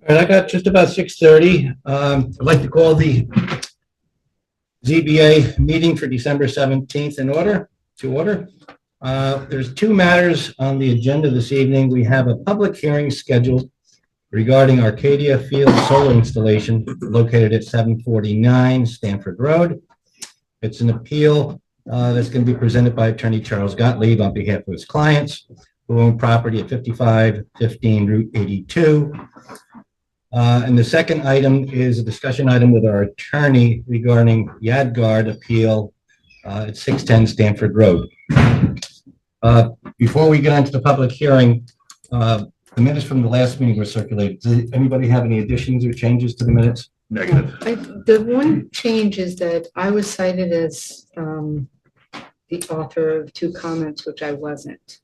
All right, I got just about 6:30. I'd like to call the ZBA meeting for December 17th to order. There's two matters on the agenda this evening. We have a public hearing scheduled regarding Arcadia Field solar installation located at 749 Stanford Road. It's an appeal that's going to be presented by Attorney Charles Gottlieb on behalf of his clients who own property at 5515 Route 82. And the second item is a discussion item with our attorney regarding Yadgard appeal at 610 Stanford Road. Before we get into the public hearing, the minutes from the last meeting were circulated. Does anybody have any additions or changes to the minutes? Negative. The one change is that I was cited as the author of two comments, which I wasn't.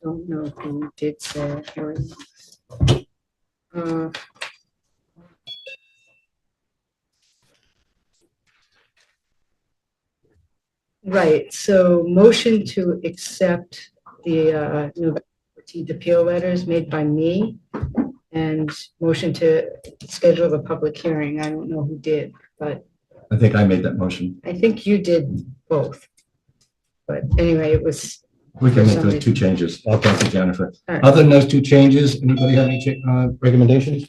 Don't know who did say it. Right, so motion to accept the November 14th appeal letters made by me and motion to schedule the public hearing. I don't know who did, but I think I made that motion. I think you did both. But anyway, it was. We can make those two changes. I'll talk to Jennifer. All right. Other than those two changes, anybody have any recommendations?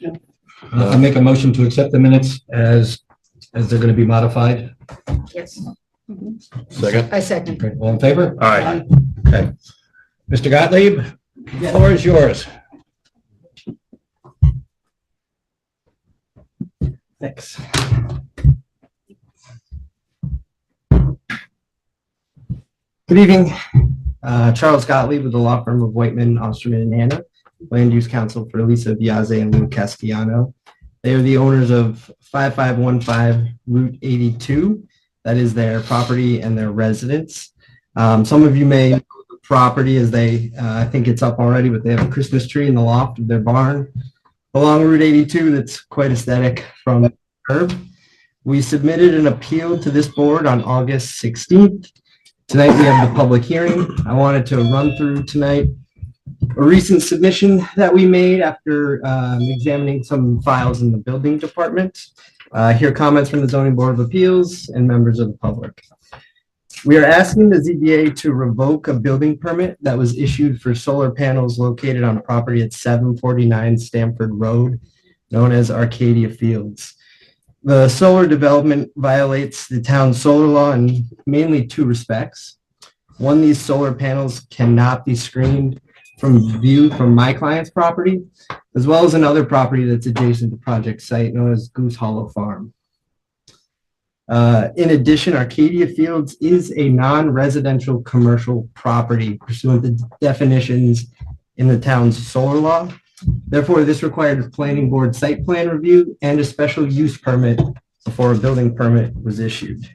I'll make a motion to accept the minutes as they're going to be modified. Yes, Second. I second. Okay, all in favor? Aye. Okay. Mr. Gottlieb, the floor is yours. Thanks. Good evening. Charles Gottlieb with the law firm of Whiteman, Osterman and Hanna, land use counsel for Lisa Viaze and Lou Castellano. They are the owners of 5515 Route 82. That is their property and their residence. Some of you may know the property as I think it's up already, but they have a Christmas tree in the loft of their barn along Route 82 that's quite aesthetic from the curb. We submitted an appeal to this board on August 16th. Tonight we have the public hearing. I wanted to run through tonight a recent submission that we made after examining some files in the building department. Hear comments from the Zoning Board of Appeals and members of the public. We are asking the ZBA to revoke a building permit that was issued for solar panels located on property at 749 Stamford Road, known as Arcadia Fields. The solar development violates the town's solar law in mainly two respects. One, these solar panels cannot be screened from view from my client's property, as well as another property that's adjacent to project site known as Goose Hollow Farm. In addition, Arcadia Fields is a non-residential commercial property pursuant to definitions in the town's solar law. Therefore, this required a planning board site plan review and a special use permit before a building permit was issued.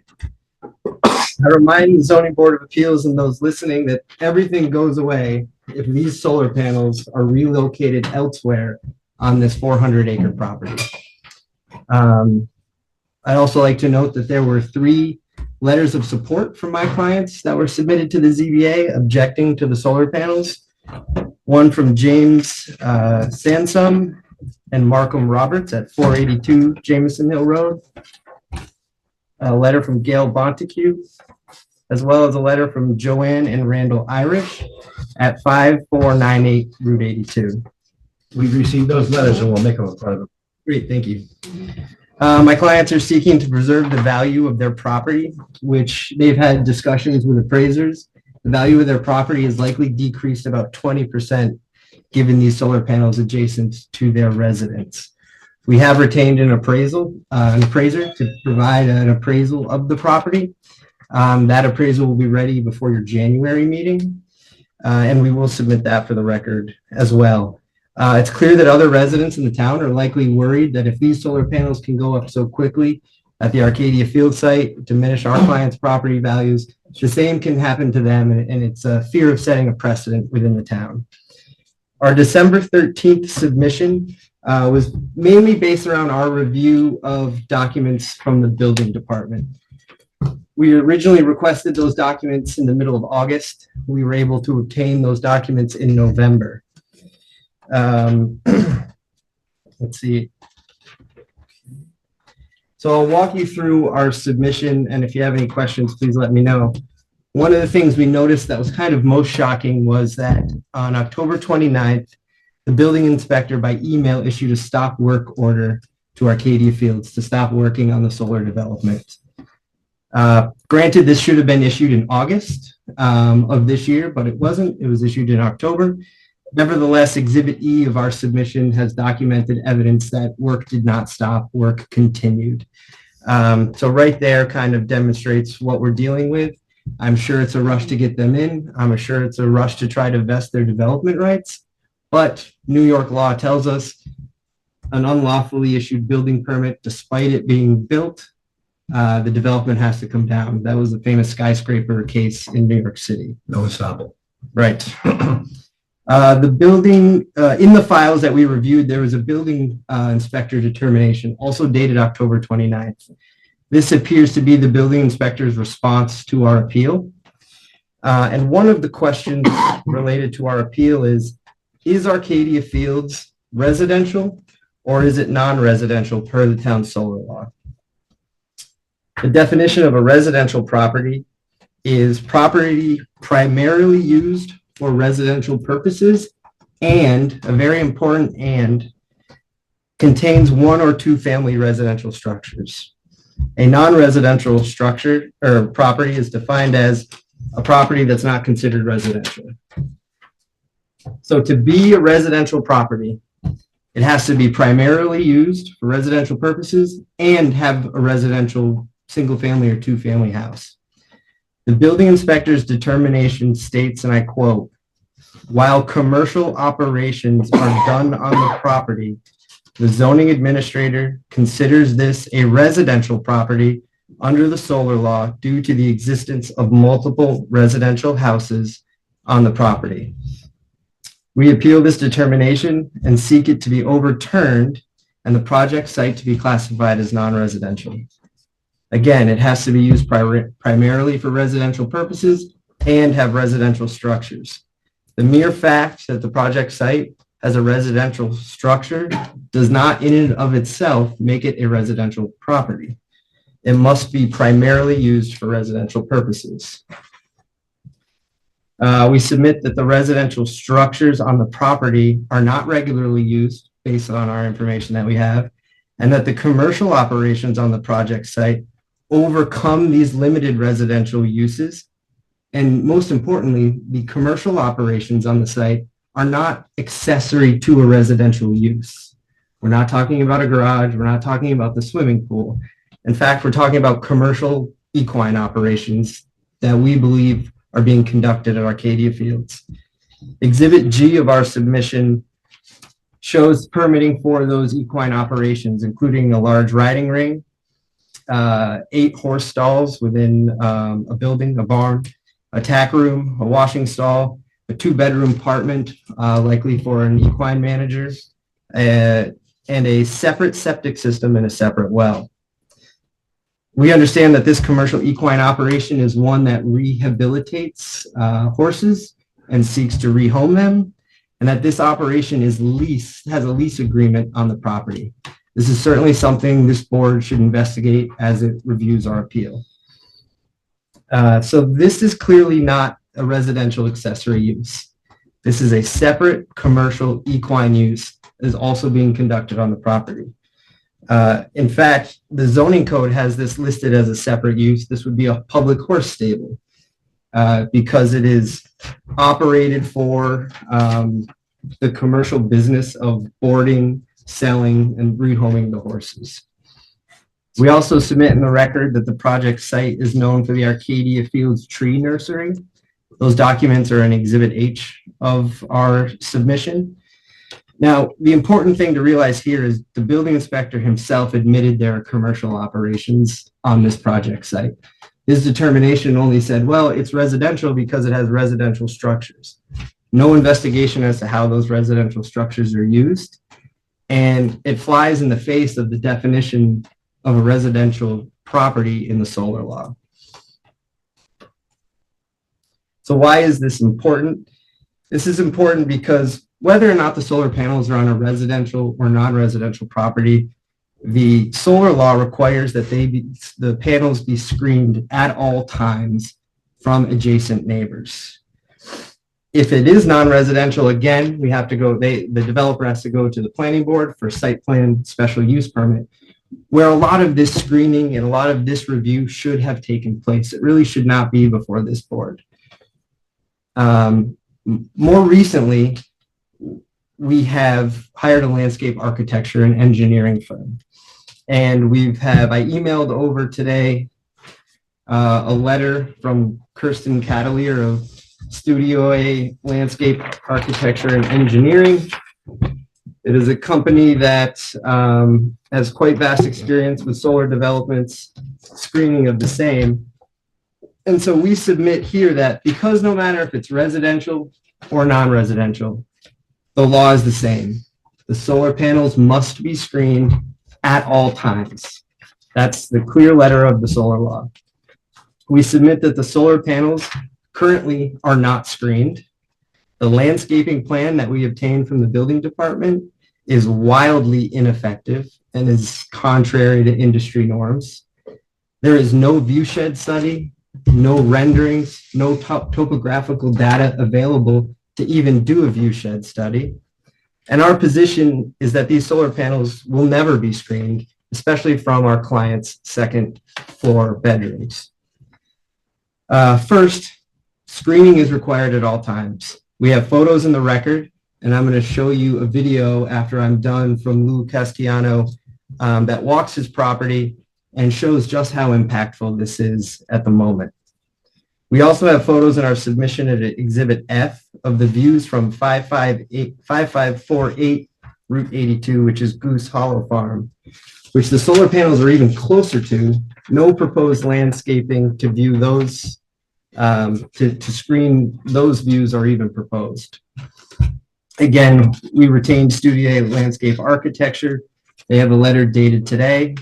I remind the Zoning Board of Appeals and those listening that everything goes away if these solar panels are relocated elsewhere on this 400-acre property. I'd also like to note that there were 3 letters of support from my clients that were submitted to the ZBA objecting to the solar panels. One from James Sansom and Markham Roberts at 482 Jameson Hill Road. A letter from Gail Bonteque, as well as a letter from Joanne and Randall Irish at 5498 Route 82. We've received those letters and we'll make them a part of it. Great, thank you. My clients are seeking to preserve the value of their property, which they've had discussions with appraisers. The value of their property is likely decreased about 20% given these solar panels adjacent to their residence. We have retained an appraiser to provide an appraisal of the property. That appraisal will be ready before your January meeting, and we will submit that for the record as well. It's clear that other residents in the town are likely worried that if these solar panels can go up so quickly at the Arcadia Field site, diminish our clients' property values, the same can happen to them, and it's a fear of setting a precedent within the town. Our December 13th submission was mainly based around our review of documents from the building department. We originally requested those documents in the middle of August. We were able to obtain those documents in November. Let's see. So I'll walk you through our submission, and if you have any questions, please let me know. One of the things we noticed that was kind of most shocking was that on October 29th, the building inspector by email issued a stop work order to Arcadia Fields to stop working on the solar development. Granted, this should have been issued in August of this year, but it wasn't. It was issued in October. Nevertheless, Exhibit E of our submission has documented evidence that work did not stop, work continued. So right there kind of demonstrates what we're dealing with. I'm sure it's a rush to get them in. I'm sure it's a rush to try to vest their development rights. But New York law tells us an unlawfully issued building permit, despite it being built, the development has to come down. That was the famous skyscraper case in New York City. No estoppel. Right. The building, in the files that we reviewed, there was a building inspector determination, also dated October 29th. This appears to be the building inspector's response to our appeal. And one of the questions related to our appeal is Arcadia Fields residential or is it non-residential per the town solar law? The definition of a residential property is property primarily used for residential purposes and, a very important and, contains one or two family residential structures. A non-residential structure or property is defined as a property that's not considered residential. So to be a residential property, it has to be primarily used for residential purposes and have a residential single family or two family house. The building inspector's determination states, and I quote, "While commercial operations are done on the property, the zoning administrator considers this a residential property under the solar law due to the existence of multiple residential houses on the property." We appeal this determination and seek it to be overturned and the project site to be classified as non-residential. Again, it has to be used primarily for residential purposes and have residential structures. The mere fact that the project site has a residential structure does not in and of itself make it a residential property. It must be primarily used for residential purposes. We submit that the residential structures on the property are not regularly used based on our information that we have, and that the commercial operations on the project site overcome these limited residential uses. And most importantly, the commercial operations on the site are not accessory to a residential use. We're not talking about a garage. We're not talking about the swimming pool. In fact, we're talking about commercial equine operations that we believe are being conducted at Arcadia Fields. Exhibit G of our submission shows permitting for those equine operations, including a large riding ring, 8 horse stalls within a building, a barn, a tack room, a washing stall, a 2-bedroom apartment, likely for an equine manager, and a separate septic system and a separate well. We understand that this commercial equine operation is one that rehabilitates horses and seeks to rehome them, and that this operation has a lease agreement on the property. This is certainly something this board should investigate as it reviews our appeal. So this is clearly not a residential accessory use. This is a separate commercial equine use that is also being conducted on the property. In fact, the zoning code has this listed as a separate use. This would be a public horse stable because it is operated for the commercial business of boarding, selling, and rehoming the horses. We also submit in the record that the project site is known for the Arcadia Fields Tree Nursery. Those documents are in Exhibit H of our submission. Now, the important thing to realize here is the building inspector himself admitted there are commercial operations on this project site. His determination only said, well, it's residential because it has residential structures. No investigation as to how those residential structures are used. And it flies in the face of the definition of a residential property in the solar law. So why is this important? This is important because whether or not the solar panels are on a residential or non-residential property, the solar law requires that the panels be screened at all times from adjacent neighbors. If it is non-residential, again, we have to go, the developer has to go to the planning board for site plan special use permit, where a lot of this screening and a lot of this review should have taken place. It really should not be before this board. More recently, we have hired a landscape architecture and engineering firm. And I emailed over today a letter from Kirsten Catalier of Studio A Landscape Architecture and Engineering. It is a company that has quite vast experience with solar developments, screening of the same. And so we submit here that because no matter if it's residential or non-residential, the law is the same. The solar panels must be screened at all times. That's the clear letter of the solar law. We submit that the solar panels currently are not screened. The landscaping plan that we obtained from the building department is wildly ineffective and is contrary to industry norms. There is no view shed study, no renderings, no topographical data available to even do a view shed study. And our position is that these solar panels will never be screened, especially from our clients' second floor bedrooms. First, screening is required at all times. We have photos in the record, and I'm going to show you a video after I'm done from Lou Castellano that walks his property and shows just how impactful this is at the moment. We also have photos in our submission at Exhibit F of the views from 5548 Route 82, which is Goose Hollow Farm, which the solar panels are even closer to. No proposed landscaping to view those, to screen those views are even proposed. Again, we retained Studio A Landscape Architecture. They have a letter dated today.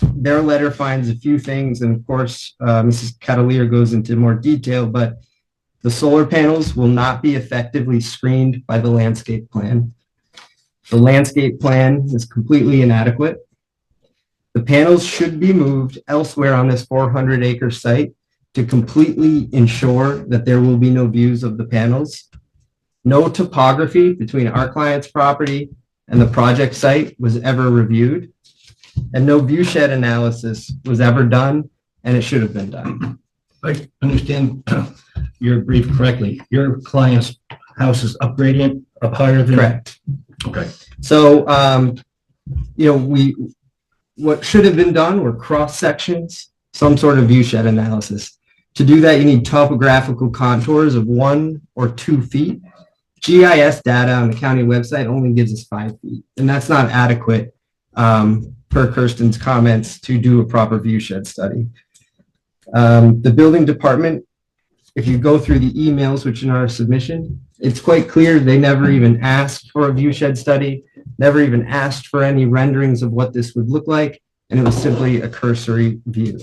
Their letter finds a few things, and of course, Mrs. Catalier goes into more detail, but the solar panels will not be effectively screened by the landscape plan. The landscape plan is completely inadequate. The panels should be moved elsewhere on this 400-acre site to completely ensure that there will be no views of the panels. No topography between our client's property and the project site was ever reviewed, and no view shed analysis was ever done, and it should have been done. I understand your brief correctly. Your client's house is up gradient, up higher than? Correct. Okay. So, what should have been done were cross sections, some sort of view shed analysis. To do that, you need topographical contours of 1 or 2 feet. GIS data on the county website only gives us 5 feet, and that's not adequate per Kirsten's comments to do a proper view shed study. The building department, if you go through the emails, which in our submission, it's quite clear they never even asked for a view shed study, never even asked for any renderings of what this would look like, and it was simply a cursory view.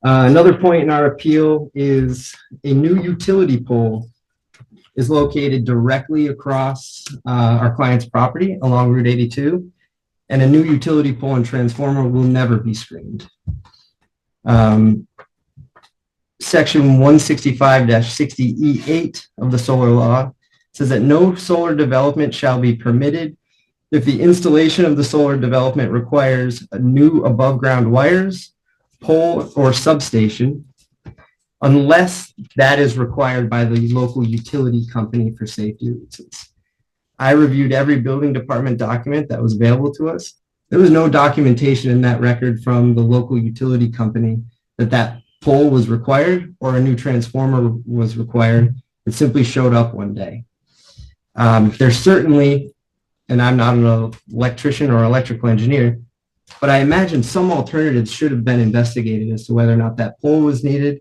Another point in our appeal is a new utility pole is located directly across our client's property along Route 82, and a new utility pole and transformer will never be screened. Section 165-60E8 of the solar law says that no solar development shall be permitted if the installation of the solar development requires new above ground wires, pole, or substation, unless that is required by the local utility company for safety reasons. I reviewed every building department document that was available to us. There was no documentation in that record from the local utility company that pole was required or a new transformer was required. It simply showed up one day. There's certainly, and I'm not an electrician or electrical engineer, but I imagine some alternatives should have been investigated as to whether or not that pole was needed,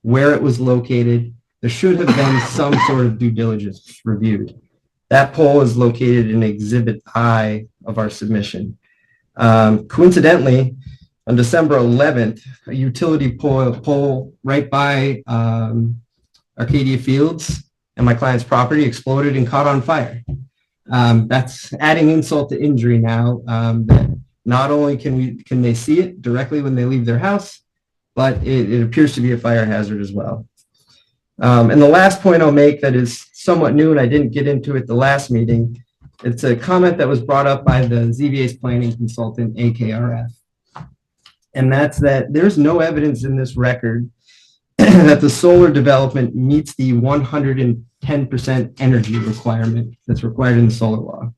where it was located. There should have been some sort of due diligence reviewed. That pole is located in Exhibit I of our submission. Coincidentally, On December 11th, a utility pole right by Arcadia Fields and my client's property exploded and caught on fire. That's adding insult to injury now. That not only can they see it directly when they leave their house, but it appears to be a fire hazard as well. And the last point I'll make that is somewhat new, and I didn't get into it the last meeting, it's a comment that was brought up by the ZBA's planning consultant, AKRF. And that's that there's no evidence in this record that the solar development meets the 110% energy requirement that's required in the solar law.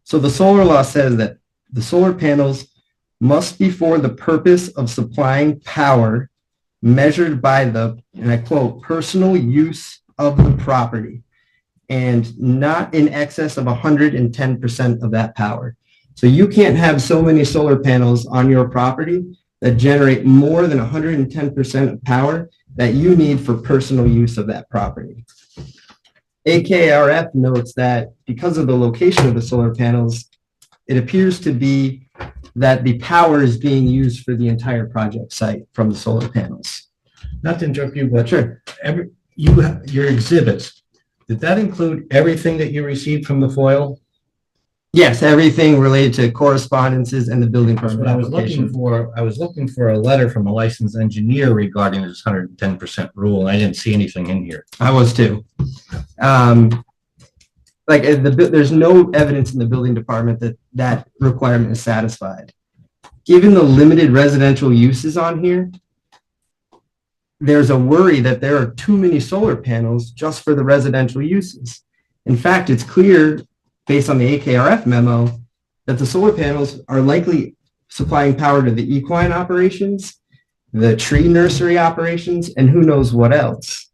So the solar law says that the solar panels must be for the purpose of supplying power measured by the, and I quote, personal use of the property, and not in excess of 110% of that power. So you can't have so many solar panels on your property that generate more than 110% of power that you need for personal use of that property. AKRF notes that because of the location of the solar panels, it appears to be that the power is being used for the entire project site from the solar panels. Not to interrupt you, but Sure. your exhibits, did that include everything that you received from the FOIL? Yes, everything related to correspondences and the building permit What I was looking application. for, I was looking for a letter from a licensed engineer regarding this 110% rule, and I didn't see anything in here. I was too. There's no evidence in the building department that that requirement is satisfied. Given the limited residential uses on here, there's a worry that there are too many solar panels just for the residential uses. In fact, it's clear based on the AKRF memo that the solar panels are likely supplying power to the equine operations, the tree nursery operations, and who knows what else.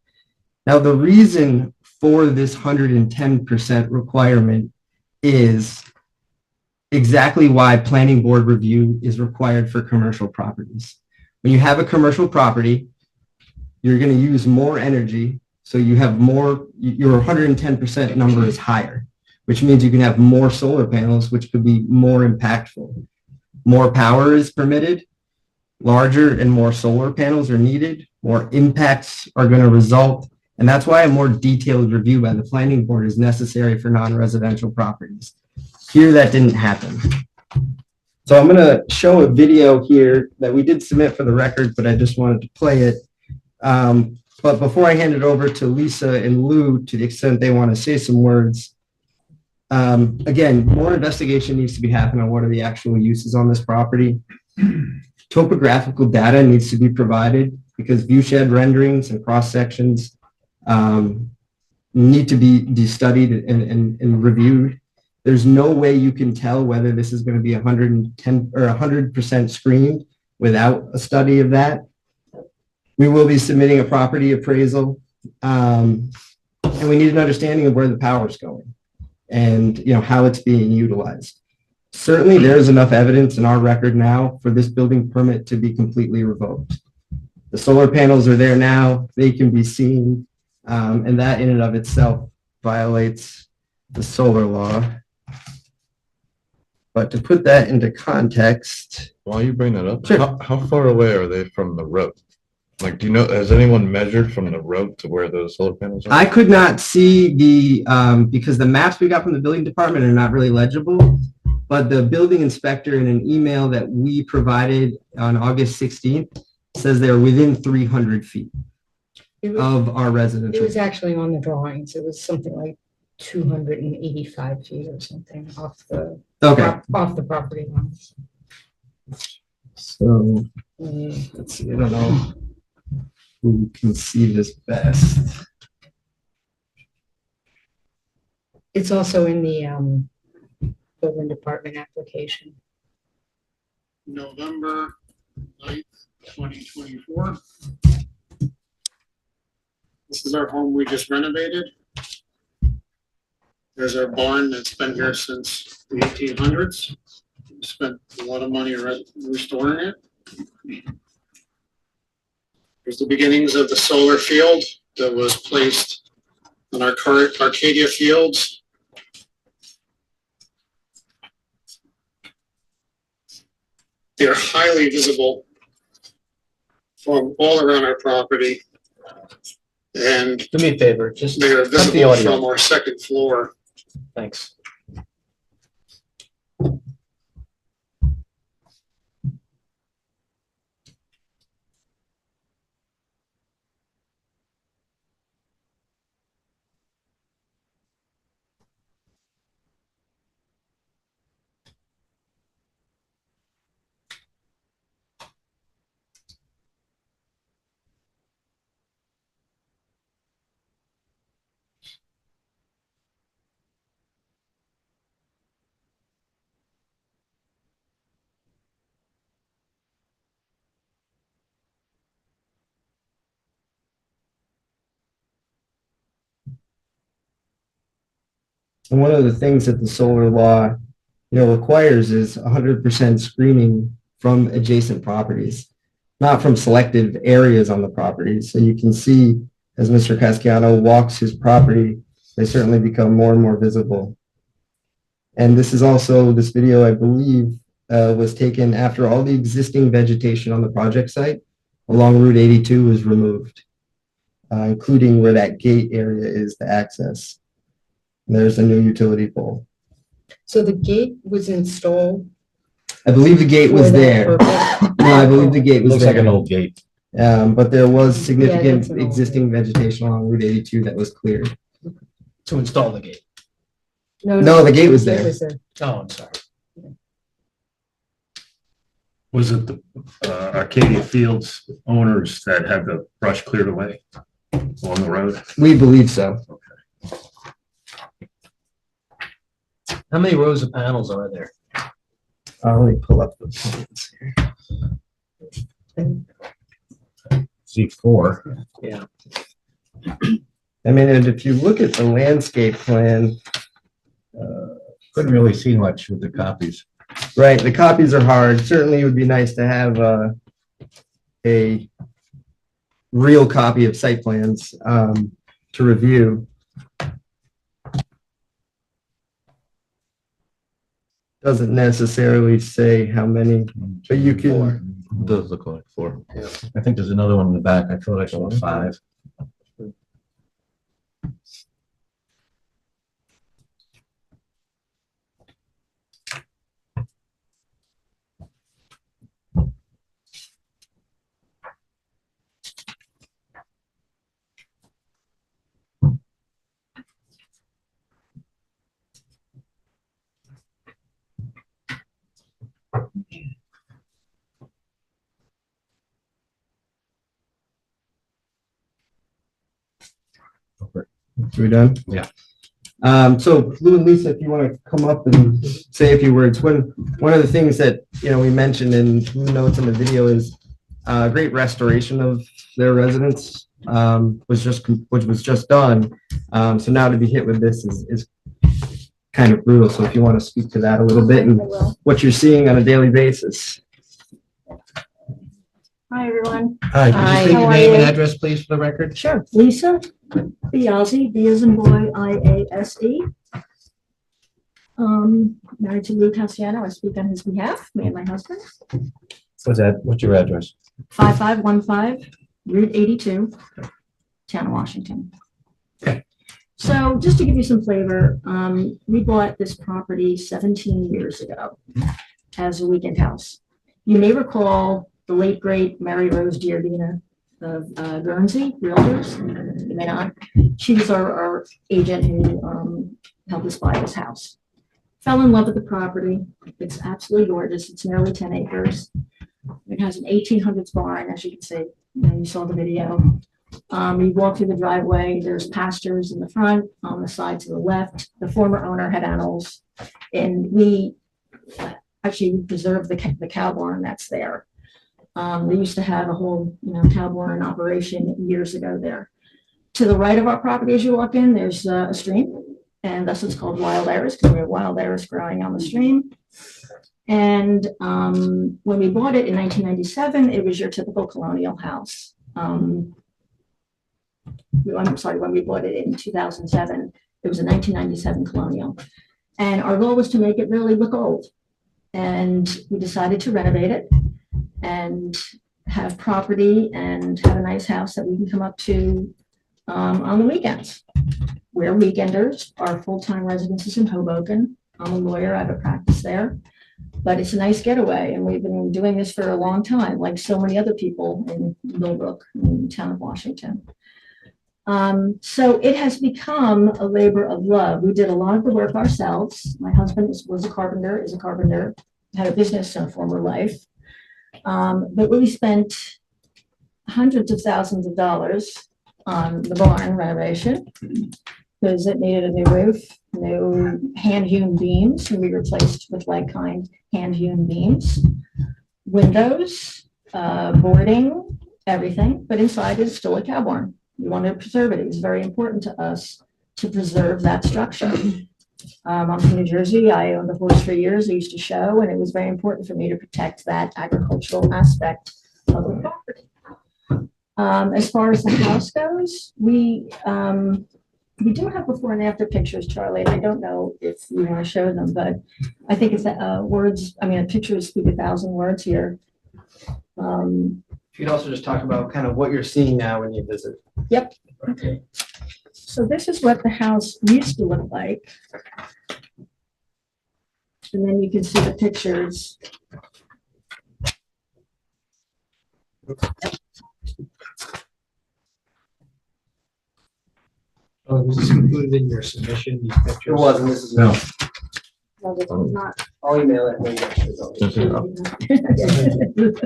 Now, the reason for this 110% requirement is exactly why planning board review is required for commercial properties. When you have a commercial property, you're going to use more energy, so you have more, your 110% number is higher, which means you can have more solar panels, which could be more impactful. More power is permitted, larger and more solar panels are needed, more impacts are going to result, and that's why a more detailed review by the planning board is necessary for non-residential properties. Here, that didn't happen. So I'm going to show a video here that we did submit for the record, but I just wanted to play it. But before I hand it over to Lisa and Lou, to the extent they want to say some words, again, more investigation needs to be happening on what are the actual uses on this property. Topographical data needs to be provided because view shed renderings and cross sections need to be studied and reviewed. There's no way you can tell whether this is going to be 110 or 100% screened without a study of that. We will be submitting a property appraisal, and we need an understanding of where the power is going and how it's being utilized. Certainly, there is enough evidence in our record now for this building permit to be completely revoked. The solar panels are there now; they can be seen, and that in and of itself violates the solar law. But to put that into context, While you bring that up, Sure. how far away are they from the road? Like, do you know, has anyone measured from the road to where those solar panels are? I could not see because the maps we got from the building department are not really legible, but the building inspector in an email that we provided on August 16th says they're within 300 feet It was, of our it residential. was actually on the drawings. It was something like 285 feet or something off the Okay, off the property lines. so Mm. let's see, I don't know who can see this best. It's also in the building department application. November 9th, 2024. This is our home we just renovated. There's our barn that's been here since the 1800s. We spent a lot of money restoring it. Here's the beginnings of the solar field that was placed on our current Arcadia Fields. They're highly visible from all around our property. And Do me a favor, just they are cut the visible audio. from our second floor. Thanks. And one of the things that the solar law, requires is 100% screening from adjacent properties, not from selective areas on the property. So you can see as Mr. Casciano walks his property, they certainly become more and more visible. And this video, I believe, was taken after all the existing vegetation on the project site along Route 82 was removed, including where that gate area is to access. There's a new utility pole. So the gate was installed. I believe the gate was for that there. purpose? No, I believe the gate was Looks like an there. old gate. But there was significant that's an old existing vegetation along Route 82 that was cleared. To install the gate. No, the gate was there. Oh, I'm sorry. Was it the Arcadia Fields owners that had the brush cleared away along the road? We believe so. How many rows of panels are there? Let me pull up the plans here. C4. Yeah. I mean, and if you look at the landscape plan, Couldn't really see much with the copies. right, the copies are hard. Certainly it would be nice to have a real copy of site plans to review. Doesn't necessarily say how many, but you can, Does look like 4. I think there's another one in the back. I thought I saw 5. we done? Yeah. So Lou and Lisa, if you want to come up and say a few words, one of the things that, we mentioned and Lou notes in the video is great restoration of their residence, which was just done. So now to be hit with this is kind of brutal. So if you want to speak to that a little bit and what you're seeing on a daily basis. Hi, everyone. Hi, could you Hi, state how your are name and you? address, please, for the record? Sure. Lisa Biase, B as in boy, I-A-S-E. Married to Lou Cassiano. I speak on his behalf, me and my husband. What's your address? 5515 Route 82, Town of Washington. Okay. So just to give you some flavor, we bought this property 17 years ago as a weekend house. You may recall the late, great Mary Rose Giardina of Guernsey Realtors. You may not. She was our agent who helped us buy this house. Fell in love with the property. It's absolutely gorgeous. It's nearly 10 acres. It has an 1800s barn, as you can see. You saw the video. You walk through the driveway. There's pastures in the front, on the side to the left. The former owner had animals, and we actually preserved the cow barn that's there. They used to have a whole, cow barn operation years ago there. To the right of our property, as you walk in, there's a stream, and thus it's called Wild Iris because we have wild iris growing on the stream. And when we bought it in 1997, it was your typical colonial house. I'm sorry, when we bought it in 2007, it was a 1997 colonial. And our goal was to make it really look old. And we decided to renovate it and have property and have a nice house that we can come up to on the weekends. We're weekenders. Our full-time residence is in Hoboken. I'm a lawyer. I have a practice there. But it's a nice getaway, and we've been doing this for a long time, like so many other people in Millbrook, in the town of Washington. So it has become a labor of love. We did a lot of the work ourselves. My husband was a carpenter, is a carpenter, had a business in a former life. But we spent hundreds of thousands of dollars on the barn renovation because it needed a new roof, new hand-hewn beams, and we replaced with like-kind hand-hewn beams, windows, boarding, everything. But inside is still a cow barn. We wanted to preserve it. It was very important to us to preserve that structure. I'm from New Jersey. I owned a horse for years. I used to show, and it was very important for me to protect that agricultural aspect of the property. As far as the house goes, we do have before and after pictures, Charlie. I don't know if you want to show them, but I think it's pictures speak 1,000 words here. If you'd also just talk about kind of what you're seeing now when you visit. Yep. Okay. So this is what the house used to look like. And then you can see the pictures. Oh, was this included in your submission, these pictures? It wasn't, this is. No. No, this is not. I'll email it. When it's over. This is-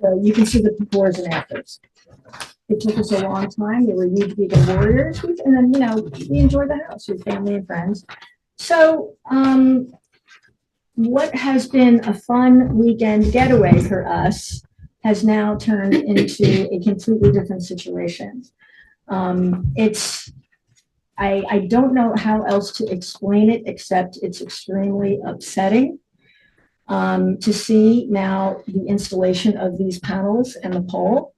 So you can see the befores and afters. It took us a long time. They were huge vegan warriors. And then, we enjoyed the house with family and friends. So what has been a fun weekend getaway for us has now turned into a completely different situation. I don't know how else to explain it, except it's extremely upsetting to see now the installation of these panels and the pole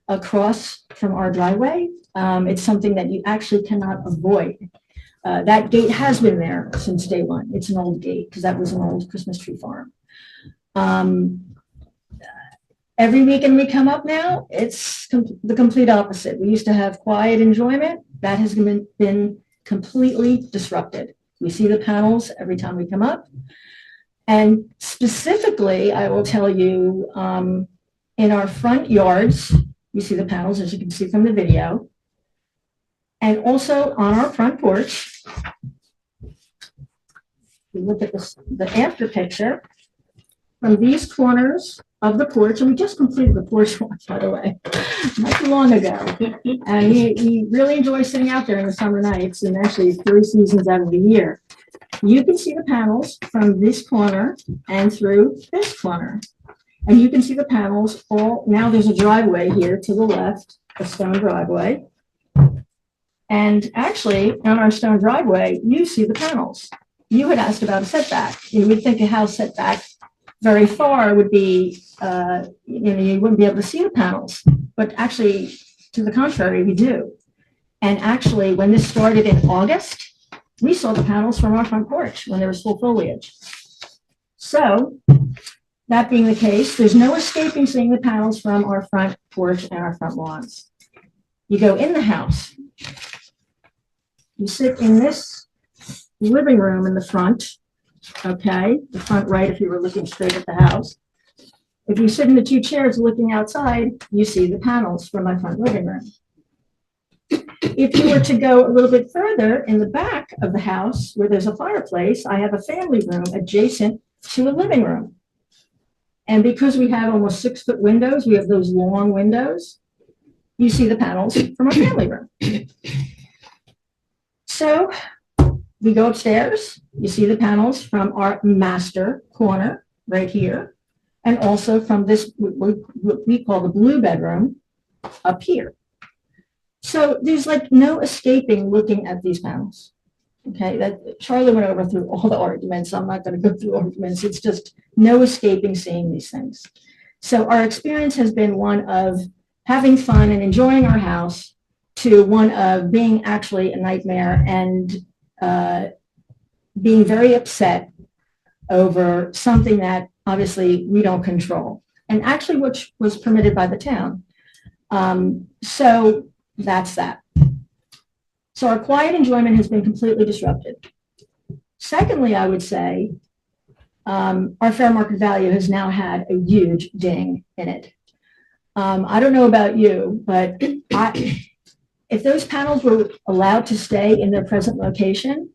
across from our driveway. It's something that you actually cannot avoid. That gate has been there since day one. It's an old gate because that was an old Christmas tree farm. Every weekend we come up now, it's the complete opposite. We used to have quiet enjoyment. That has been completely disrupted. We see the panels every time we come up. And specifically, I will tell you, in our front yards, you see the panels, as you can see from the video. And also on our front porch, you look at the after picture, from these corners of the porch, and we just completed the porch one, by the way, not too long ago. And we really enjoy sitting out there in the summer nights, and actually 3 seasons out of the year. You can see the panels from this corner and through this corner. And you can see the panels now there's a driveway here to the left, a stone driveway. And actually, on our stone driveway, you see the panels. You had asked about a setback. You would think a house setback very far would be, you wouldn't be able to see the panels. But actually, to the contrary, we do. And actually, when this started in August, we saw the panels from our front porch when there was full foliage. So, that being the case, there's no escaping seeing the panels from our front porch and our front lawns. You go in the house. You sit in this living room in the front, okay? The front right if you were looking straight at the house. If you sit in the 2 chairs looking outside, you see the panels from my front living room. If you were to go a little bit further in the back of the house where there's a fireplace, I have a family room adjacent to a living room. And because we have almost 6-foot windows, we have those long windows, you see the panels from our family room. So we go upstairs, you see the panels from our master corner right here, and also from this, what we call the blue bedroom up here. So there's like no escaping looking at these panels. Okay, that Charlie went over through all the arguments. I'm not going to go through arguments. It's just no escaping seeing these things. So our experience has been one of having fun and enjoying our house, to one of being actually a nightmare and being very upset over something that obviously we don't control, and actually which was permitted by the town. So that's that. So our quiet enjoyment has been completely disrupted. Secondly, I would say our fair market value has now had a huge ding in it. I don't know about you, but if those panels were allowed to stay in their present location,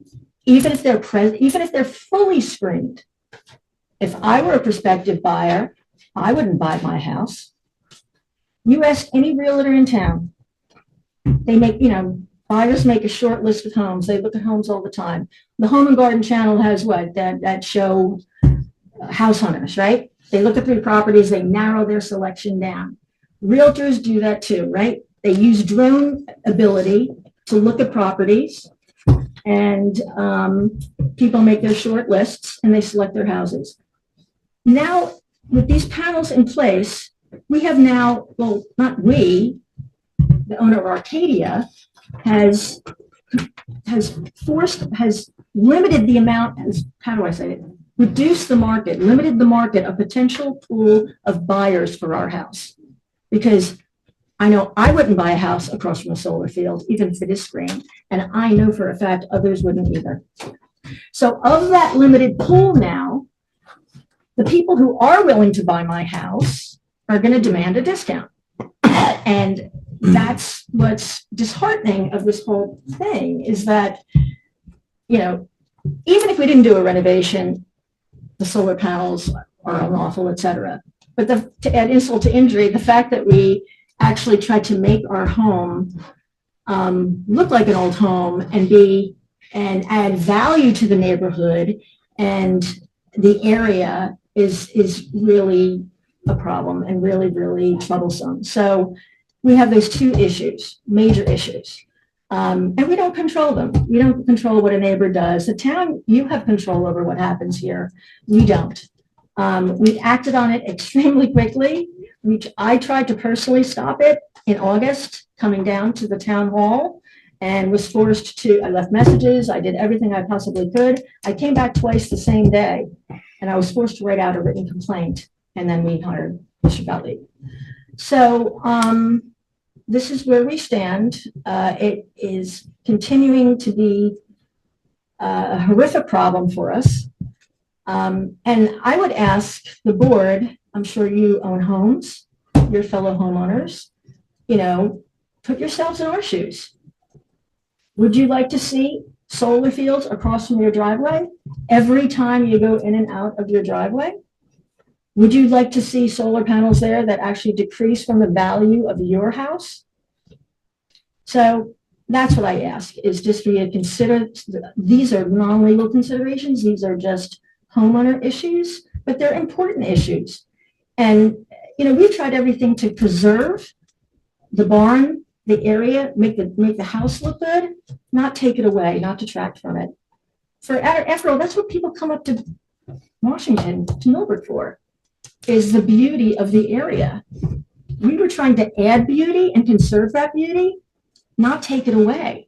even if they're fully screened, if I were a prospective buyer, I wouldn't buy my house. You ask any realtor in town, they make, buyers make a short list of homes. They look at homes all the time. The Home and Garden Channel has what? That show, House Hunters, right? They look at 3 properties, they narrow their selection down. Realtors do that too, right? They use drone ability to look at properties, and people make their short lists and they select their houses. Now, with these panels in place, we have now, well, not we, the owner of Arcadia has limited the amount, how do I say it? Reduced the market, limited the market, a potential pool of buyers for our house. Because I know I wouldn't buy a house across from a solar field, even if it is screened, and I know for a fact others wouldn't either. So of that limited pool now, the people who are willing to buy my house are going to demand a discount. And that's what's disheartening of this whole thing, is that, even if we didn't do a renovation, the solar panels are unlawful, et cetera. But to add insult to injury, the fact that we actually tried to make our home look like an old home and add value to the neighborhood and the area is really a problem and really, really troublesome. So we have those 2 issues, major issues. And we don't control them. We don't control what a neighbor does. The town, you have control over what happens here. We don't. We acted on it extremely quickly. I tried to personally stop it in August, coming down to the town hall, and was forced to, I left messages, I did everything I possibly could. I came back twice the same day, and I was forced to write out a written complaint, and then we hired Mr. Gottlieb. So this is where we stand. It is continuing to be a horrific problem for us. And I would ask the board, I'm sure you own homes, your fellow homeowners, put yourselves in our shoes. Would you like to see solar fields across from your driveway every time you go in and out of your driveway? Would you like to see solar panels there that actually decrease from the value of your house? So that's what I ask, is just for you to consider. These are non-legal considerations. These are just homeowner issues, but they're important issues. And, we've tried everything to preserve the barn, the area, make the house look good, not take it away, not detract from it. After all, that's what people come up to Washington, to Millbrook for, is the beauty of the area. We were trying to add beauty and conserve that beauty, not take it away.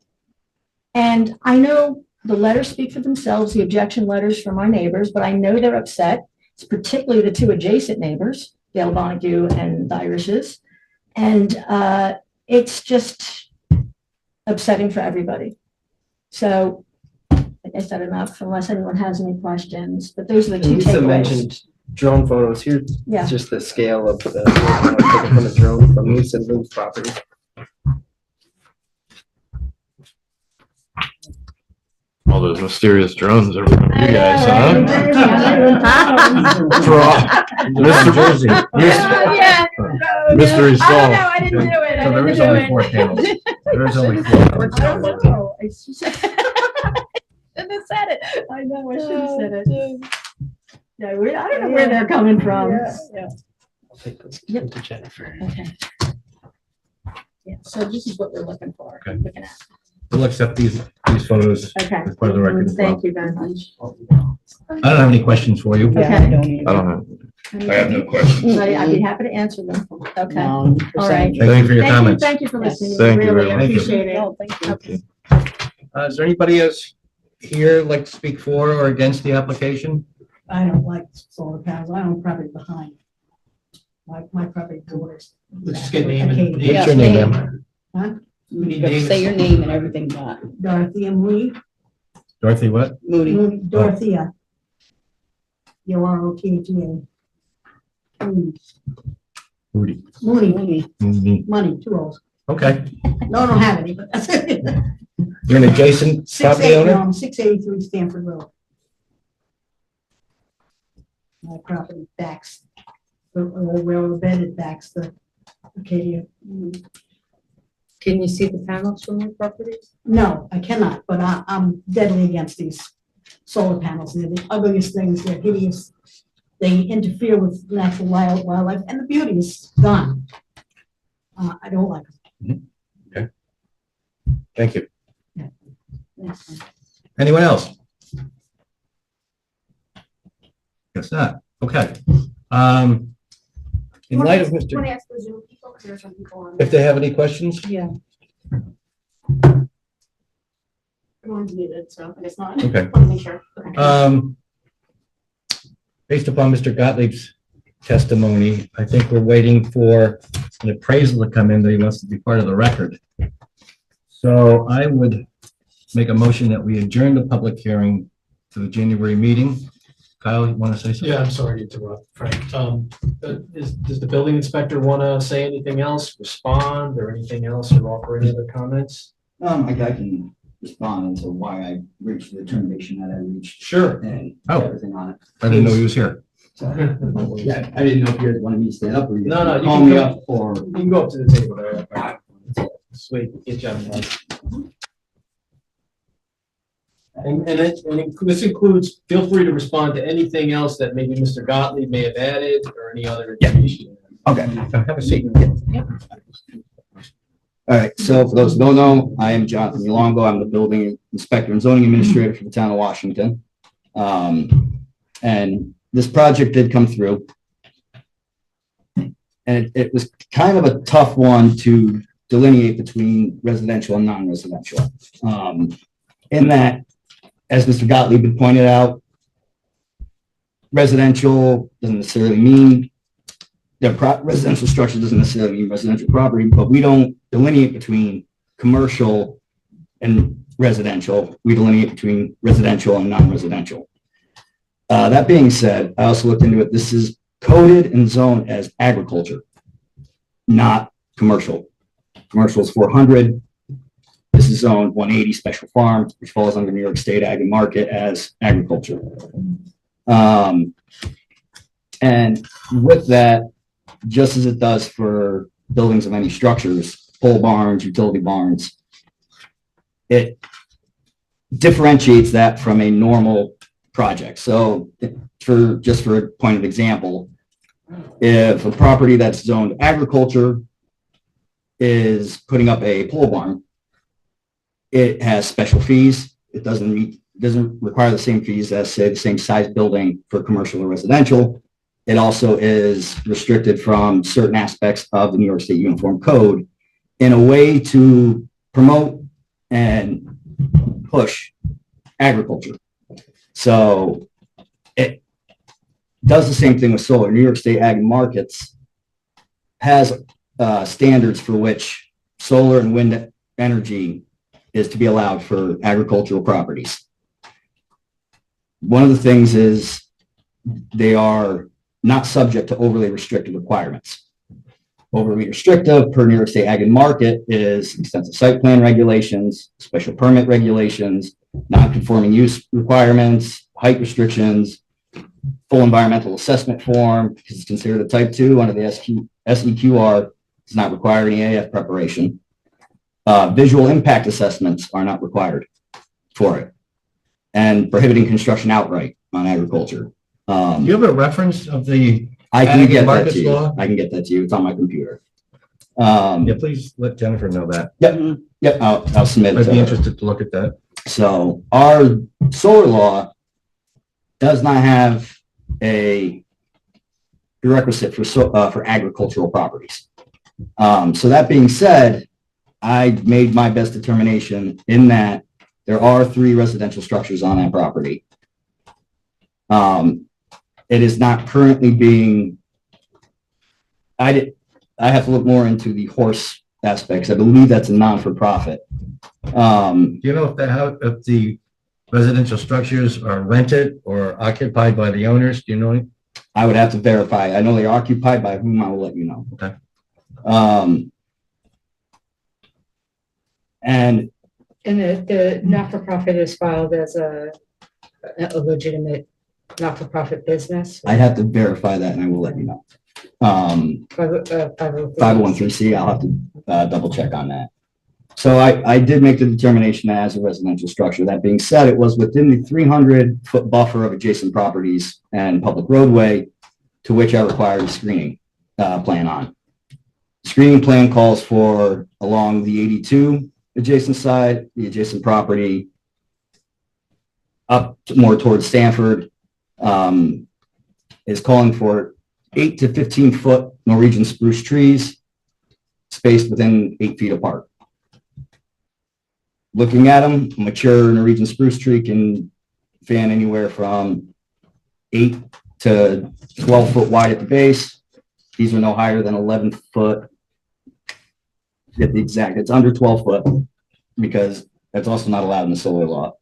And I know the letters speak for themselves, the objection letters from our neighbors, but I know they're upset. It's particularly the 2 adjacent neighbors, Dale Bonacue and the Irishes. And it's just upsetting for everybody. So I guess that's enough, unless anyone has any questions, but those are the 2 Lisa takeaways. mentioned drone photos here. Yeah. It's just the scale of the taken from a drone from Lisa and Lynn's property. All those mysterious drones are from you guys, huh? Mr. Jersey. Mystery I don't solved. know, I didn't do it. So there is only 4 panels. There is only 4. I don't know. I shouldn't have said it. I know, I should have said it. Yeah, I don't know where they're coming from. I'll take those Yep. to Jennifer. Okay. Yeah, so this is what we're looking for. Okay. Looking at. We'll accept these photos Okay. as part of the record as well. Thank you very much. I don't have any questions for you. Okay. I don't know. I have no questions. I'd be happy to answer them. Okay. No, All right. Thank you for your comments. Thank you for listening. Thank you very Really much. appreciate it. No, thank you. Okay. Is there anybody else here like to speak for or against the application? I don't like solar panels. I own property behind. My property doors. Let's just get name and. Okay. What's your name, ma'am? Huh? We need You have to names. say your name and everything, Dot. Dorothea Moody. Dorothy what? Moody. Dorothea. Yorotha. Moody. Moody, Moody. money, 2 O's. Okay. No, I don't have any, but that's it. You're an adjacent property owner? 683 Stanford Road. My property backs, the old railroad bed, it backs the Acadia. Can you see the panels from your property? No, I cannot, but I'm deadly against these solar panels. They're the ugliest things. They're hideous. They interfere with natural wildlife, and the beauty is gone. I don't like them. Thank you. Anyone else? Guess not. Okay. In light of Want Mr., to ask the Zoom people, because there's some people on. if they have any questions? Yeah. Everyone's muted, so I guess not. Okay. Want to make sure. Okay. Based upon Mr. Gottlieb's testimony, I think we're waiting for an appraisal to come in that he wants to be part of the record. So I would make a motion that we adjourn the public hearing to the January meeting. Kyle, you want to say something? Yeah, I'm sorry to interrupt, Frank. Does the building inspector want to say anything else, respond, or anything else, or offer any other comments? I can respond to why I reached the determination that I reached Sure. and Oh. everything on it. I didn't know he was here. So, yeah, I didn't know if you guys wanted me to stand up or you No, you call can me go- up or. You can go up to the table there. Sweet, get you on the mic. This includes, feel free to respond to anything else that maybe Mr. Gottlieb may have added or any other information. Okay. Have a seat. All right, so for those who don't know, I am Jonathan Yalongo. I'm the building inspector and zoning administrator for the town of Washington. And this project did come through. And it was kind of a tough one to delineate between residential and non-residential. In that, as Mr. Gottlieb had pointed out, residential doesn't necessarily mean residential structure doesn't necessarily mean residential property, but we don't delineate between commercial and residential. We delineate between residential and non-residential. That being said, I also looked into it. This is coded and zoned as agriculture, not commercial. Commercial is 400. This is zoned 180 special farms, which falls under New York State Ag and Market as agriculture. And with that, just as it does for buildings of any structures, pole barns, utility barns, it differentiates that from a normal project. So for a point of example, if a property that's zoned agriculture is putting up a pole barn, it has special fees. It doesn't require the same fees as, say, the same size building for commercial or residential. It also is restricted from certain aspects of the New York State Uniform Code in a way to promote and push agriculture. So it does the same thing with solar. New York State Ag and Markets has standards for which solar and wind energy is to be allowed for agricultural properties. One of the things is they are not subject to overly restrictive requirements. Overly restrictive per New York State Ag and Market is extensive site plan regulations, special permit regulations, non-conforming use requirements, height restrictions, full environmental assessment form, because it's considered a type 2 under the SEQR, does not require any AF preparation. Visual impact assessments are not required for it, and prohibiting construction outright on agriculture. Do you have a reference of the, I Ag can and get that Markets to you. law? I can get that to you. It's on my computer. yeah, please let Jennifer know that. Yep, I'll submit it I'd to be her. interested to look at that. So our solar law does not have a prerequisite for agricultural properties. So that being said, I made my best determination in that there are 3 residential structures on that property. It is not currently being, I have to look more into the horse aspects. I believe that's a non-for-profit. Do you know if the residential structures are rented or occupied by the owners? Do you know? I would have to verify. I know they're occupied by whom I will let you know. Okay. And And the not-for-profit is filed as a legitimate not-for-profit business? I'd have to verify that and I will let you know. 501(c), I'll have to double check on that. So I did make the determination that as a residential structure. That being said, it was within the 300-foot buffer of adjacent properties and public roadway to which I required a screening plan on. Screening plan calls for along the 82 adjacent side, the adjacent property, up more towards Stanford, is calling for 8 to 15 foot Norwegian spruce trees spaced within 8 feet apart. Looking at them, a mature Norwegian spruce tree can fan anywhere from 8 to 12 foot wide at the base. These are no higher than 11 foot. Get the exact, it's under 12 foot because that's also not allowed in the solar law.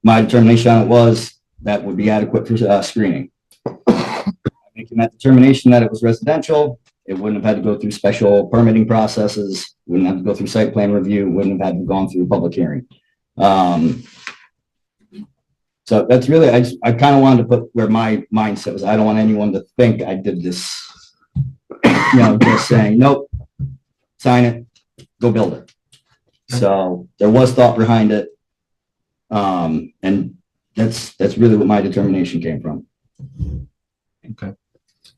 My determination on it was that would be adequate for screening. Making that determination that it was residential, it wouldn't have had to go through special permitting processes, wouldn't have to go through site plan review, wouldn't have had to gone through a public hearing. So that's really, I kind of wanted to put where my mindset was. I don't want anyone to think I did this, just saying, nope, sign it, go build it. So there was thought behind it. And that's really what my determination came from. Okay.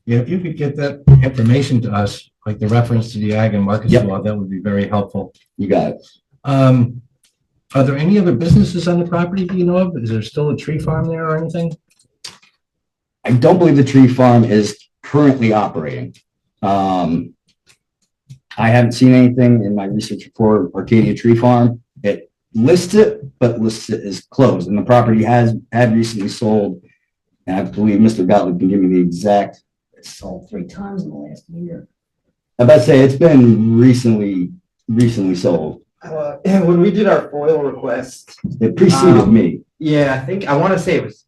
Yeah, if you could get that information to us, like the reference to the ag and markets Yep. law, that would be very helpful. You got it. Are there any other businesses on the property do you know of? Is there still a tree farm there or anything? I don't believe the tree farm is currently operating. I haven't seen anything in my research for Arcadia Tree Farm. It lists it, but lists it as closed, and the property had recently sold. And I believe Mr. Gottlieb can give me the exact. It's sold 3 times in the last year. I bet say it's been recently sold. When we did our FOIL request, It preceded me. yeah, I want to say it was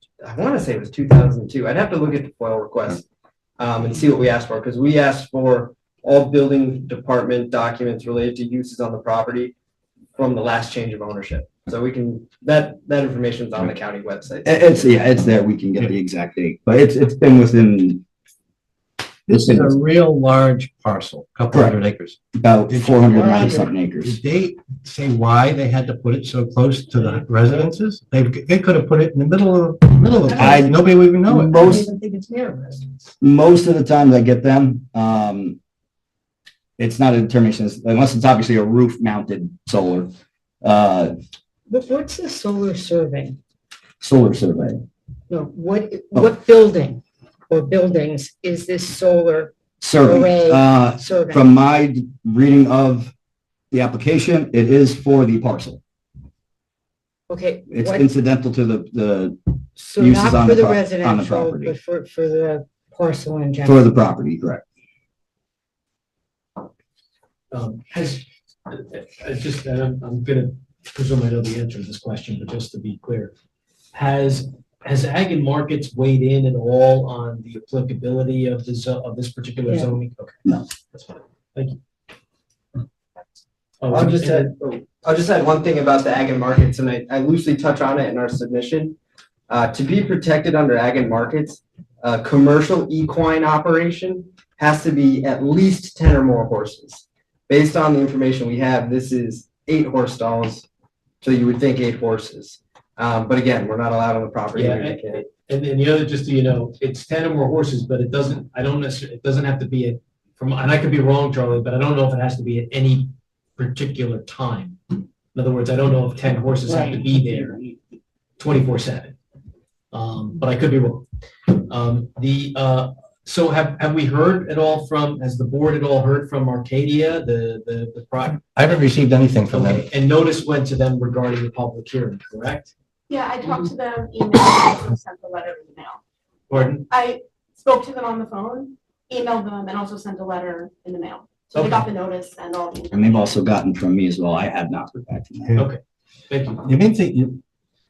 2002. I'd have to look at the FOIL request and see what we asked for, because we asked for all building department documents related to uses on the property from the last change of ownership. So we can, that information is on the county website. It's there. We can get the exact date, but it's been within. This is a real large parcel, couple Correct. hundred acres. About Did you 490 something acres. Did they say why they had to put it so close to the residences? They could have put it in the middle of the place. Nobody would even know it. I don't even think it's near a residence. Most of the times I get them, it's not a determination, unless it's obviously a roof mounted solar, But what's the solar survey? solar survey. No, what building or buildings is this solar Survey. array survey? From my reading of the application, it is for the parcel. Okay, It's what, incidental to the so uses not on for the the on the residential, property. but for the parcel in for general? the property, correct? I'm gonna presume I know the answer to this question, but just to be clear, has Ag and Markets weighed in at all on the applicability of this particular Yeah. zoning? Okay, no, that's fine. Thank you. Oh, I'll just add one thing about the ag and markets, and I loosely touch on it in our submission. To be protected under ag and markets, a commercial equine operation has to be at least 10 or more horses. Based on the information we have, this is 8 horse stalls, so you would think 8 horses. But again, we're not allowed on the property. Yeah, We can't. And the other, just so you know, it's 10 or more horses, but it doesn't have to be and I could be wrong, Charlie, but I don't know if it has to be at any particular time. In other words, I don't know if 10 horses have to be there 24/7. But I could be wrong. So have we heard at all from, has the board at all heard from Arcadia, the product? I haven't received anything from them. Okay, and notice went to them regarding the public hearing, correct? Yeah, I talked to them, emailed, and also sent the letter in the mail. Pardon? I spoke to them on the phone, emailed them, and also sent a letter in the mail. So they Okay. got the notice and all the. And they've also gotten from me as well. I have not heard back from them. Okay, thank you. You mean to,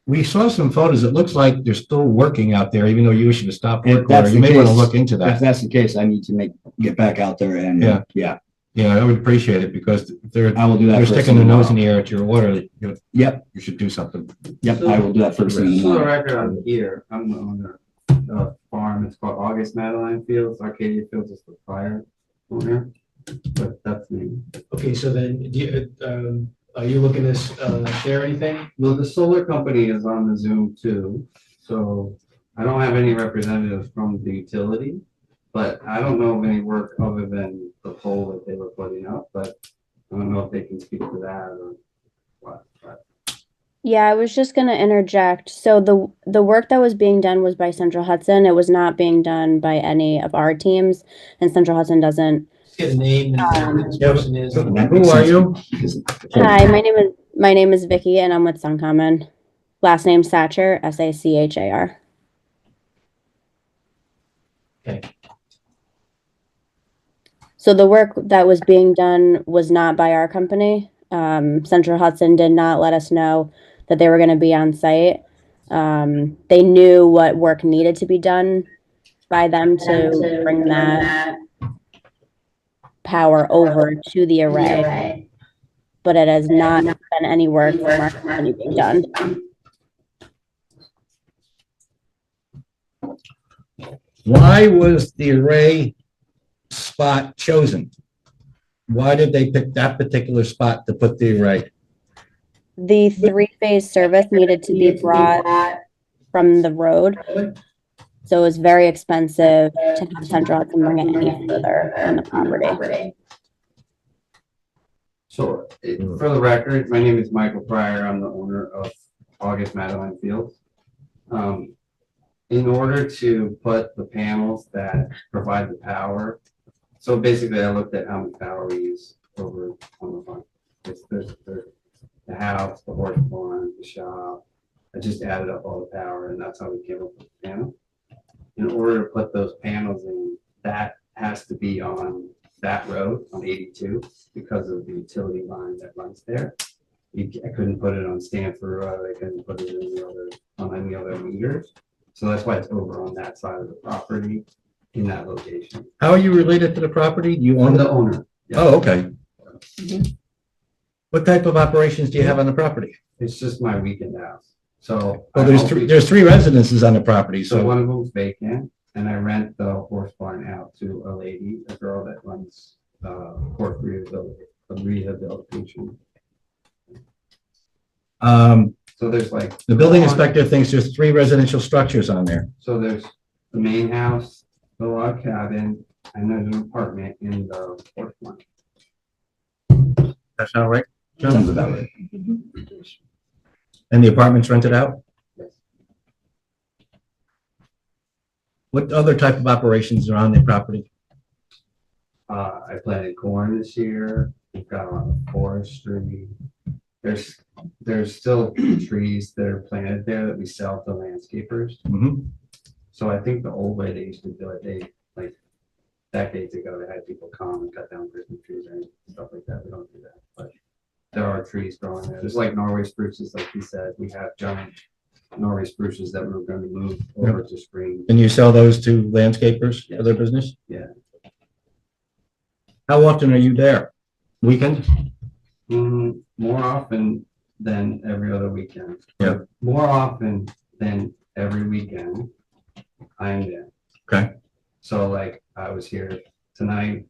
we saw some photos. It looks like they're still working out there, even though you issued a stop If work order. that's You the may want to case- look into If that. that's the case, I need to get back out there and, Yeah. yeah, Yeah, I would appreciate it because they're, I will do that. they're first sticking thing their nose in tomorrow. the air at your order. Yep, You should do something. yep, I will do that first thing in the For the morning. record, I'm here. I'm the owner of the farm. It's called August Madeline Fields. Arcadia Fields is the prior owner, but that's me. Okay, so then, are you looking to, share anything? Well, the solar company is on the Zoom too, so I don't have any representatives from the utility. But I don't know of any work other than the pole that they were putting up, but I don't know if they can speak to that or what, but. Yeah, I was just gonna interject. So the work that was being done was by Central Hudson. It was not being done by any of our teams, and Central Hudson doesn't. Just get a name and who this person is. And that Who makes are sense you? because- Hi, my name is Vicky, and I'm with Suncommon. Last name Satcher, Sachar. Okay. So the work that was being done was not by our company. Central Hudson did not let us know that they were going to be on site. They knew what work needed to be done by them to bring that power over to the array, but it has not been any work from our company being done. Why was the array spot chosen? Why did they pick that particular spot to put the array? The three-phase service needed to be brought from the road. So it was very expensive to have Central Hudson bring it any further on the property. So, for the record, my name is Michael Pryor. I'm the owner of August Madeline Fields. In order to put the panels that provide the power, so basically I looked at how much power we use over on the farm. There's the house, the horse barn, the shop. I just added up all the power and that's how we came up with the panel. In order to put those panels in, that has to be on that road on 82 because of the utility line that runs there. I couldn't put it on Stanford Road. I couldn't put it on any other meters. So that's why it's over on that side of the property in that location. How are you related to the property? You own I'm the it? owner. Yeah. Oh, okay. What type of operations do you have on the property? It's just my weekend house. So. Well, there's three residences on the property, So so one of them's vacant and I rent the horse barn out to a lady, a girl that runs horse rehabilitation. So there's like. the building inspector thinks there's three residential structures on there. So there's the main house, the log cabin, and there's an apartment in the fourth one. That sound right? Sounds about right. And the apartment's rented out? Yes. What other type of operations are on the property? I planted corn this year. We've got a lot of forestry. There's still trees that are planted there that we sell to landscapers. Mhm. So I think the old way they used to do it, they like decades ago, they had people come and cut down Christmas trees and stuff like that. We don't do that, but there are trees growing there. There's like Norway spruces, like he said. We have giant Norway spruces that we're going to move over to spring. And you sell those to landscapers for their business? Yeah. How often are you there? Weekend? More often than every other weekend. Yeah. More often than every weekend, I'm there. Okay. So like I was here tonight.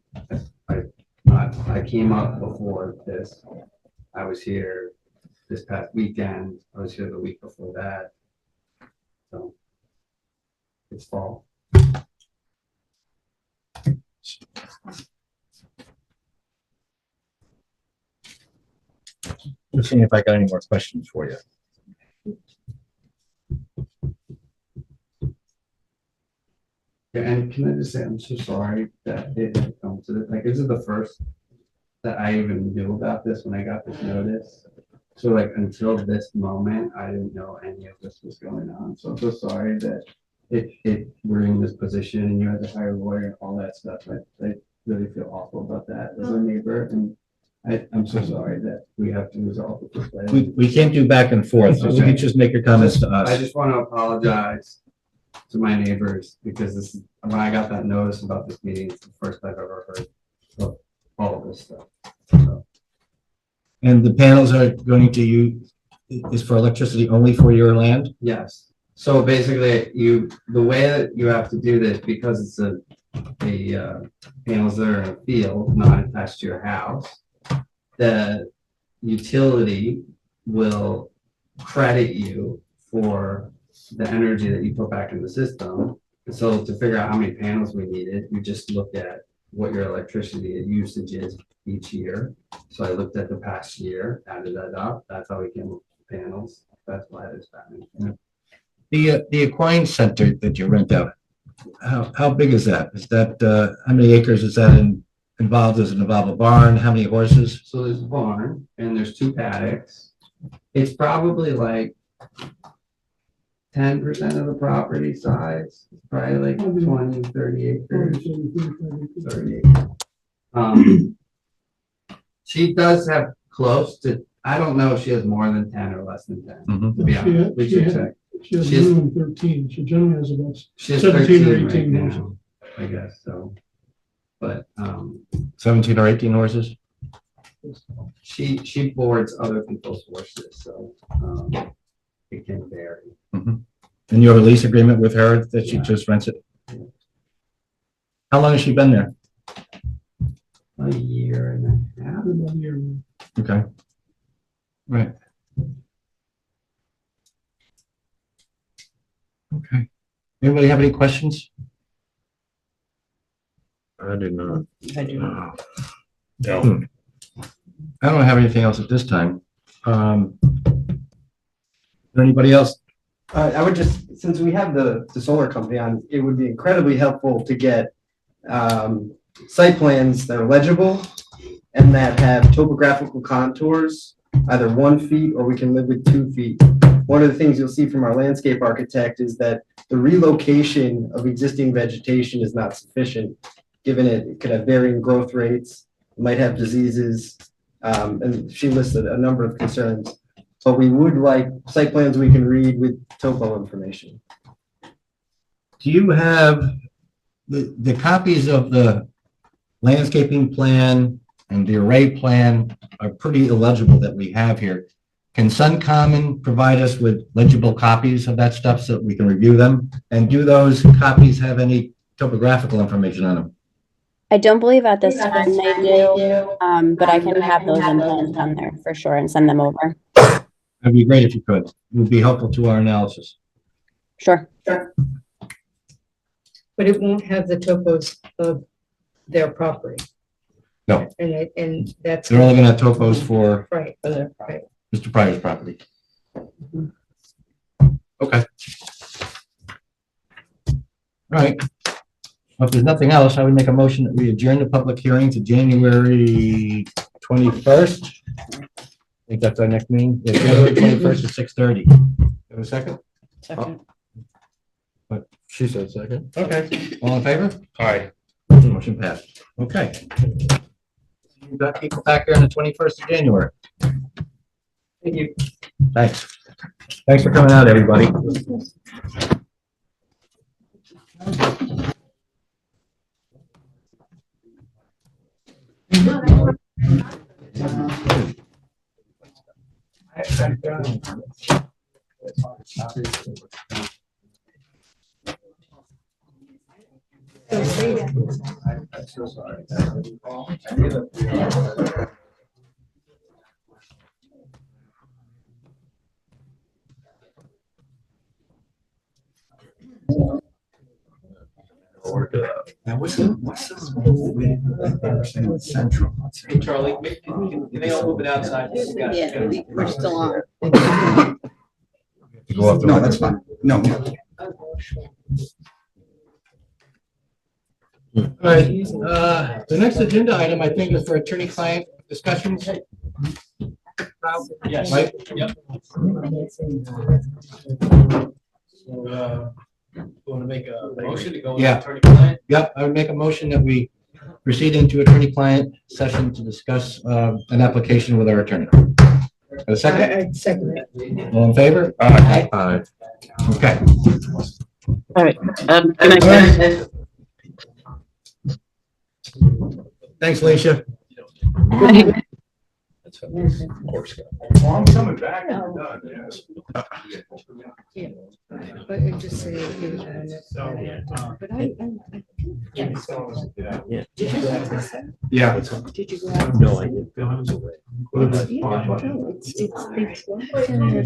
I came up before this. I was here this past weekend. I was here the week before that. So it's fall. Let's see if I got any more questions for you. Yeah, and can I just say, I'm so sorry that it had come to this, like, this is the first that I even knew about this when I got this notice. So like, until this moment, I didn't know any of this was going on, so I'm so sorry that we're in this position and you had to hire a lawyer and all that stuff. I really feel awful about that as a neighbor, and I'm so sorry that we have to resolve it this way. We can't do back and forth, so you can just make your comments to I us. just want to apologize to my neighbors, because this is, when I got that notice about this meeting, it's the first I've ever heard of all of this stuff. So, And the panels are going to use, is for electricity only for your land? yes, so basically, the way that you have to do this, because it's a panels that are in a field, not attached to your house, the utility will credit you for the energy that you put back in the system. And so to figure out how many panels we needed, we just looked at what your electricity usage is each year. So I looked at the past year, added that up. That's how we came up with panels. That's why there's that many. The Equine Center that you rent out, how big is that? Is that, how many acres is that involved? Does it involve a barn? How many horses? So there's a barn and there's 2 paddocks. It's probably like 10% of the property size, probably like 20, 30 acres. 30 acres. She does have close to, I don't know if she has more than 10 or less than 10, Mhm. to be honest. We should check. She has She has- minimum 13. She generally has about She has 17 or 13 right 18 now, horses. I guess, so. But, 17 or 18 horses? she boards other people's horses, so, it can vary. And you have a lease agreement with her that she just rents it? How long has she been there? A year and a half. About a year. Okay. Right. Okay. Anybody have any questions? I do not. I do. No. I don't have anything else at this time. Anybody else? I would just, since we have the solar company on, it would be incredibly helpful to get site plans that are legible and that have topographical contours, either 1 feet or we can live with 2 feet. One of the things you'll see from our landscape architect is that the relocation of existing vegetation is not sufficient, given it could have varying growth rates, might have diseases, and she listed a number of concerns. But we would like site plans we can read with topo information. Do you have the copies of the landscaping plan and the array plan are pretty illegible that we have here. Can Suncommon provide us with legible copies of that stuff so that we can review them? And do those copies have any topographical information on them? I don't believe at this time they do, but I can have those in plans on there for sure and send them over. That'd be great if you could. It would be helpful to our analysis. Sure. But it won't have the topos of their property. No. And that's. They're only gonna have topos for Right, right. Mr. Pryor's property. Okay. All right. Well, if there's nothing else, I would make a motion that we adjourn the public hearing to January 21st. I think that's our next meeting. Yeah, January 21st at 6:30. Have a second? Second. She said second. Okay. All in favor? All right. Motion passed. Okay. You've got people back here on the 21st of January. Thank you. Thanks. Thanks for coming out, everybody. I'm so sorry. Now, what's the rule with Central? Hey, Charlie, can they all move it outside? We're still on. Go up the- No, that's fine. No, All right, the next agenda item, I think, is for attorney-client discussions. Yes. Right? Yep. So, want to make a motion to go into Yeah. attorney-client? Yep, I would make a motion that we proceed into attorney-client session to discuss an application with our attorney. A second? I second it. All in favor? Aye. Okay. Good night. Thanks, Alicia. I'm coming back. But it just say it was on it. But I think. Yeah. Did you go out? No, I didn't. I was away. No, it's locked in there.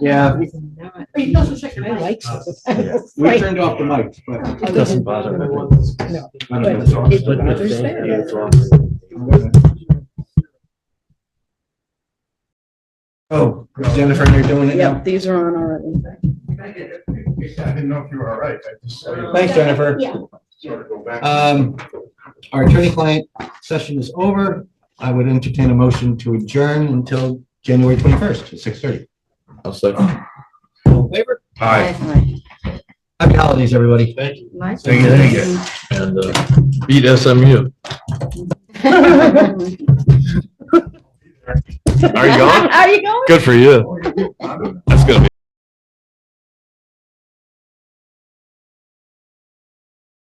Yeah. I like it. We turned off the mic, but. It doesn't bother me. No. I don't know. It bothers them. Oh, Jennifer, you're doing it now? Yep, these are on already. I didn't know if you were all right. Thanks, Jennifer. Our attorney-client session is over. I would entertain a motion to adjourn until January 21st at 6:30. I'll say. All in favor? Aye. Happy holidays, everybody. Thank you. Nice. Thank you. And beat SMU. Are you going? Are you going? Good for you. That's gonna be